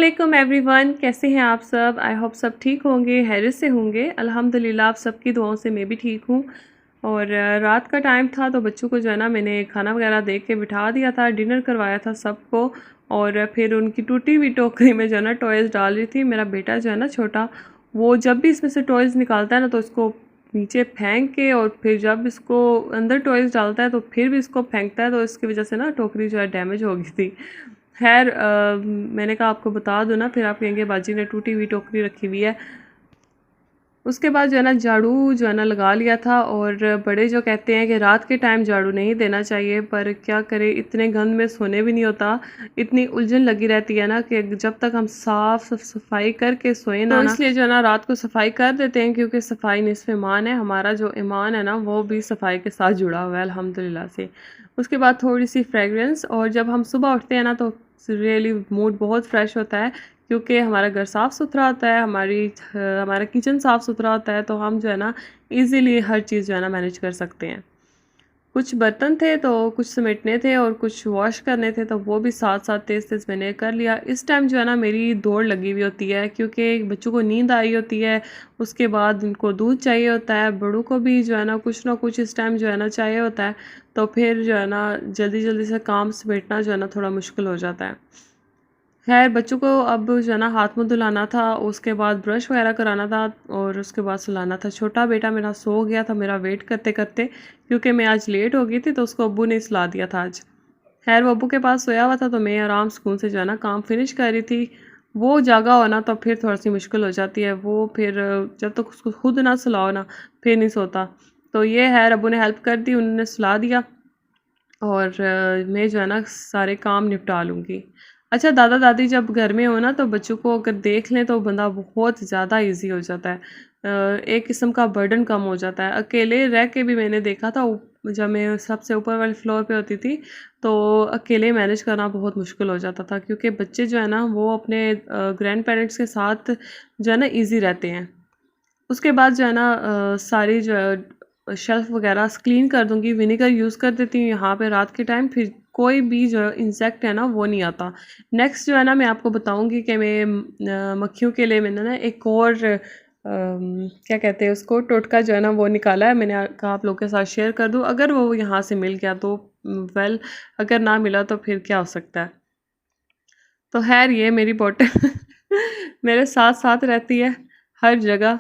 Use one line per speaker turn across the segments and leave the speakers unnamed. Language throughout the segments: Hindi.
अस्सलामुअलैकुम एवरीवन, कैसे हैं आप सब। आई होप सब ठीक होंगे, हैरियत से होंगे। अल्हम्दुलिल्लाह आप सबकी दुआओं से मैं भी ठीक हूँ। और रात का टाइम था तो बच्चों को जो है ना मैंने खाना वगैरह दे के बिठा दिया था, डिनर करवाया था सबको। और फिर उनकी टूटी हुई टोकरी में जो है ना टॉयज़ डाल रही थी। मेरा बेटा जो है ना छोटा, वो जब भी इसमें से टॉयज़ निकालता है ना तो इसको नीचे फेंक के, और फिर जब इसको अंदर टॉयज़ डालता है तो फिर भी इसको फेंकता है, तो इसकी वजह से ना टोकरी जो है डैमेज हो गई थी। खैर मैंने कहा आपको बता दो ना, फिर आप कहेंगे बाजी ने टूटी हुई टोकरी रखी हुई है। उसके बाद जो है ना झाड़ू जो है ना लगा लिया था। और बड़े जो कहते हैं कि रात के टाइम झाड़ू नहीं देना चाहिए, पर क्या करें, इतने गंद में सोने भी नहीं होता। इतनी उलझन लगी रहती है ना कि जब तक हम साफ सफाई करके सोए ना, तो इसलिए जो है ना रात को सफाई कर देते हैं, क्योंकि सफाई निस्फ ईमान है। हमारा जो ईमान है ना वो भी सफाई के साथ जुड़ा हुआ है अल्हम्दुलिल्लाह से। उसके बाद थोड़ी सी फ्रेगरेंस, और जब हम सुबह उठते हैं ना तो रियली मूड बहुत फ्रेश होता है, क्योंकि हमारा घर साफ़ सुथरा होता है, हमारा किचन साफ़ सुथरा होता है, तो हम जो है ना इजीली हर चीज़ जो है ना मैनेज कर सकते हैं। कुछ बर्तन थे तो कुछ समेटने थे और कुछ वॉश करने थे, तो वो भी साथ साथ तेज़ तेज़ मैंने कर लिया। इस टाइम जो है ना मेरी दौड़ लगी हुई होती है, क्योंकि बच्चों को नींद आई होती है, उसके बाद उनको दूध चाहिए होता है, बड़ों को भी जो है ना कुछ इस टाइम जो है ना चाहिए होता है। तो फिर जो है ना जल्दी जल्दी से काम समेटना जो है ना थोड़ा मुश्किल हो जाता है। खैर बच्चों को अब जो है ना हाथ मुँह धुलाना था, उसके बाद ब्रश वगैरह कराना था, और उसके बाद सुलाना था। छोटा बेटा मेरा सो गया था मेरा वेट करते करते, क्योंकि मैं आज लेट हो गई थी, तो उसको अब्बू ने सुला दिया था आज। खैर वो अब्बू के पास सोया हुआ था, तो मैं आराम सुकून से जो है ना काम फिनिश कर रही थी। वो जागा हो ना तो फिर थोड़ी सी मुश्किल हो जाती है। वो फिर जब तक उसको खुद ना सुलाओ ना फिर नहीं सोता। तो ये है, अब्बू ने हेल्प कर दी, उन्होंने सुला दिया। और मैं जो है ना सारे काम निपटा लूँगी। अच्छा, दादा दादी जब घर में हो ना तो बच्चों को अगर देख लें तो बंदा बहुत ज़्यादा इजी हो जाता है। एक किस्म का बर्डन कम हो जाता है। अकेले रह के भी मैंने देखा था, जब मैं सबसे ऊपर वाले फ्लोर पे होती थी तो अकेले मैनेज करना बहुत मुश्किल हो जाता था, क्योंकि बच्चे जो है ना वो अपने ग्रैंड पेरेंट्स के साथ जो है ना ईजी रहते हैं। उसके बाद जो है ना सारी जो है शेल्फ़ वगैरह क्लीन कर दूँगी, विनेगर यूज़ कर देती हूँ यहाँ पे रात के टाइम, फिर कोई भी जो इंसेक्ट है ना वो नहीं आता। नेक्स्ट जो है ना मैं आपको बताऊँगी कि मैं मक्खियों के लिए मैंने ना एक और क्या कहते हैं उसको, टोटका जो है ना वो निकाला है। मैंने कहा आप लोगों के साथ शेयर कर दूँ, अगर वो यहाँ से मिल गया तो वेल, अगर ना मिला तो फिर क्या हो सकता है। तो खैर ये मेरी बॉटल मेरे साथ साथ रहती है हर जगह।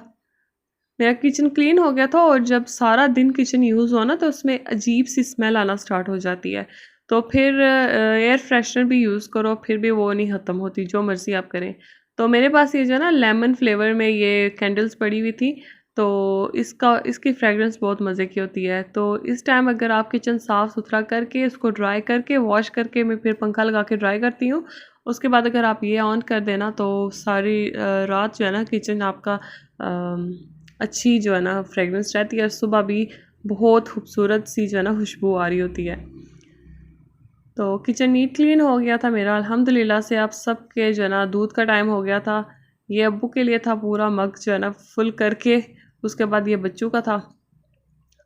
मेरा किचन क्लीन हो गया था, और जब सारा दिन किचन यूज़ हो ना तो उसमें अजीब सी स्मेल आना स्टार्ट हो जाती है। तो फिर एयर फ्रेशनर भी यूज़ करो, फिर भी वो नहीं ख़त्म होती, जो मर्ज़ी आप करें। तो मेरे पास ये जो है ना लेमन फ्लेवर में ये कैंडल्स पड़ी हुई थी, तो इसकी फ्रेगरेंस बहुत मज़े की होती है। तो इस टाइम अगर आप किचन साफ़ सुथरा करके उसको ड्राई करके वॉश करके, मैं फिर पंखा लगा के ड्राई करती हूँ। उसके बाद अगर आप ये ऑन कर देना तो सारी रात जो है ना किचन आपका अच्छी जो है ना फ्रेगरेंस रहती है, और सुबह भी बहुत खूबसूरत सी जो है ना खुशबू आ रही होती है। तो किचन नीट क्लीन हो गया था मेरा अल्हम्दुलिल्लाह से। आप सबके जो है ना दूध का टाइम हो गया था। ये अब्बू के लिए था पूरा मग जो है ना फुल करके, उसके बाद ये बच्चों का था।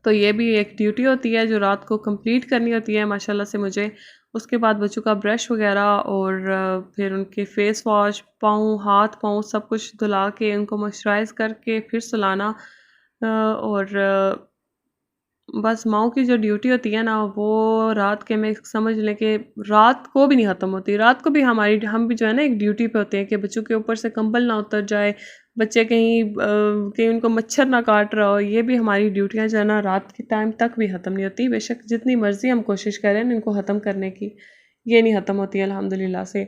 तो ये भी एक ड्यूटी होती है जो रात को कंप्लीट करनी होती है माशाल्लाह से मुझे। उसके बाद बच्चों का ब्रश वगैरह, और फिर उनके फेस वॉश, हाथ पाँव सब कुछ धुला के उनको मॉइस्चराइज़ करके फिर सुलाना। और बस माँओं की जो ड्यूटी होती है ना वो रात के, मैं समझ लें कि रात को भी नहीं ख़त्म होती। रात को भी हम भी जो है ना एक ड्यूटी पे होते हैं कि बच्चों के ऊपर से कंबल ना उतर जाए, बच्चे कहीं उनको मच्छर ना काट रहा हो। ये भी हमारी ड्यूटियाँ जो है ना रात के टाइम तक भी ख़त्म नहीं होती। बेशक जितनी मर्ज़ी हम कोशिश करें ना इनको ख़त्म करने की, ये नहीं ख़त्म होती अल्हम्दुलिल्लाह से।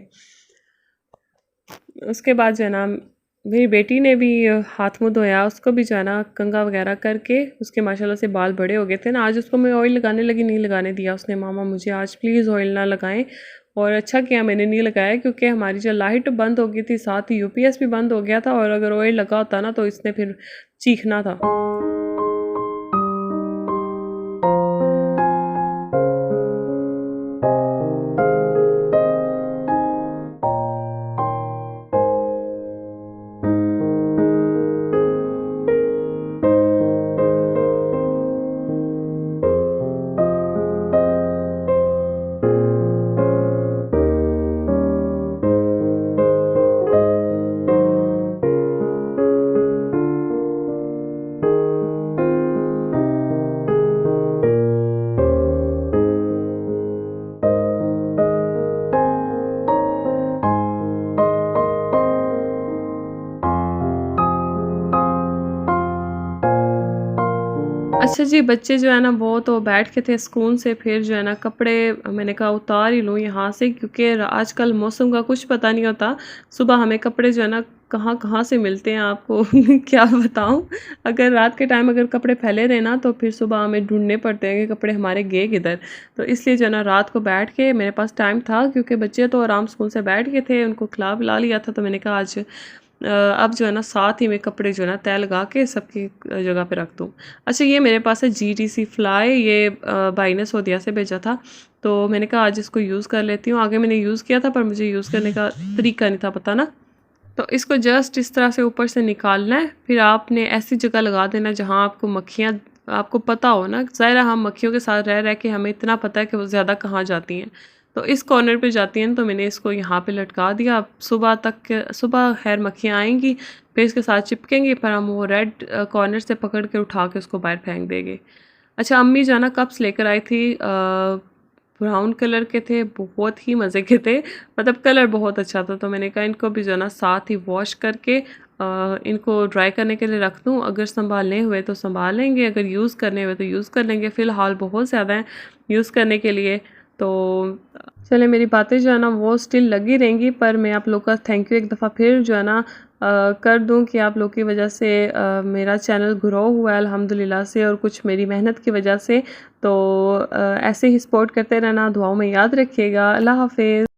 उसके बाद जो है ना मेरी बेटी ने भी हाथ मुँह धोया, उसको भी जो है ना कंघा वगैरह करके, उसके माशाल्लाह से बाल बड़े हो गए थे ना। आज उसको मैं ऑयल लगाने लगी, नहीं लगाने दिया उसने। मामा मुझे आज प्लीज़ ऑयल ना लगाएं, और अच्छा किया मैंने नहीं लगाया, क्योंकि हमारी जो लाइट बंद हो गई थी, साथ ही यूपीएस भी बंद हो गया था, और अगर ऑयल लगा होता ना तो इसने फिर चीखना था। अच्छा जी, बच्चे जो है ना वो तो बैठ के थे स्कूल से, फिर जो है ना कपड़े मैंने कहा उतार ही लूँ यहाँ से, क्योंकि आजकल मौसम का कुछ पता नहीं होता। सुबह हमें कपड़े जो है ना कहाँ-कहाँ से मिलते हैं आपको क्या बताऊँ। अगर रात के टाइम अगर कपड़े फैले रहे ना तो फिर सुबह हमें ढूँढने पड़ते हैं कि कपड़े हमारे गए किधर। तो इसलिए जो है ना रात को बैठ के मेरे पास टाइम था, क्योंकि बच्चे तो आराम स्कूल से बैठ गए थे, उनको खिला-पिला लिया था, तो मैंने कहा आज अब जो है ना साथ ही में कपड़े जो है ना तह लगा के सबकी जगह पे रख दूँ। अच्छा, ये मेरे पास है जीटीसी फ्लाई, ये भाई ने सऊदीया से भेजा था, तो मैंने कहा आज इसको यूज़ कर लेती हूँ। आगे मैंने यूज़ किया था पर मुझे यूज़ करने का तरीका नहीं था पता ना। तो इसको जस्ट इस तरह से ऊपर से निकालना है, फिर आपने ऐसी जगह लगा देना जहाँ आपको मक्खियाँ, आपको पता हो ना, ज़ाहिर है हम मक्खियों के साथ रह रह के हमें इतना पता है कि वो ज़्यादा कहाँ जाती हैं। तो इस कॉर्नर पे जाती हैं, तो मैंने इसको यहाँ पे लटका दिया। अब सुबह खैर मक्खियाँ आएँगी, फिर इसके साथ चिपकेंगी, पर हम वो रेड कॉर्नर से पकड़ के उठा के उसको बाहर फेंक देंगे। अच्छा, अम्मी जो है ना कप्स लेकर आई थी, ब्राउन कलर के थे, बहुत ही मज़े के थे, मतलब कलर बहुत अच्छा था। तो मैंने कहा इनको भी जो है ना साथ ही वॉश करके इनको ड्राई करने के लिए रख दूँ। अगर सँभालने हुए तो सँभाल लेंगे, अगर यूज़ करने हुए तो यूज़ कर लेंगे। फ़िलहाल बहुत ज़्यादा हैं यूज़ करने के लिए। तो चलिए, मेरी बातें जो है ना वो स्टिल लगी रहेंगी, पर मैं आप लोग का थैंक यू एक दफ़ा फिर जो है ना कर दूं कि आप लोग की वजह से मेरा चैनल ग्रो हुआ है अल्हम्दुलिल्लाह से, और कुछ मेरी मेहनत की वजह से। तो ऐसे ही सपोर्ट करते रहना, दुआओं में याद रखिएगा। अल्लाह हाफ़िज़।